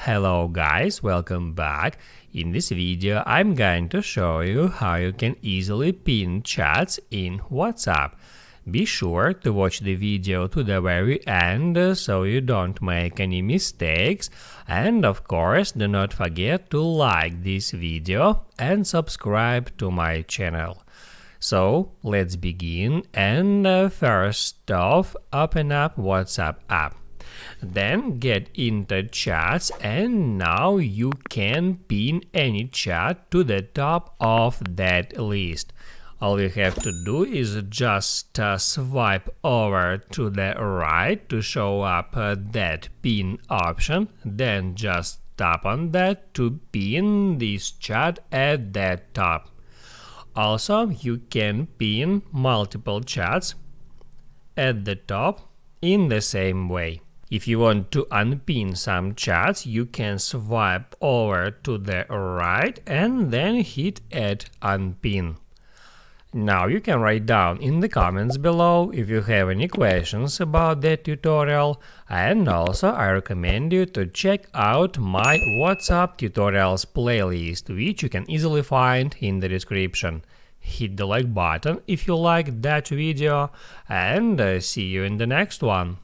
Hello guys, welcome back. In this video I'm going to show you how you can easily pin chats in WhatsApp. Be sure to watch the video to the very end so you don't make any mistakes, and of course do not forget to like this video and subscribe to my channel. So let's begin, and first off, open up WhatsApp app. Then get into chats, and now you can pin any chat to the top of that list. All you have to do is just swipe over to the right to show up that pin option, then just tap on that to pin this chat at the top. Also, you can pin multiple chats at the top in the same way. If you want to unpin some chats, you can swipe over to the right and then hit Add Unpin. Now you can write down in the comments below if you have any questions about that tutorial, and also I recommend you to check out my WhatsApp tutorials playlist, which you can easily find in the description. Hit the like button if you like that video, and see you in the next one.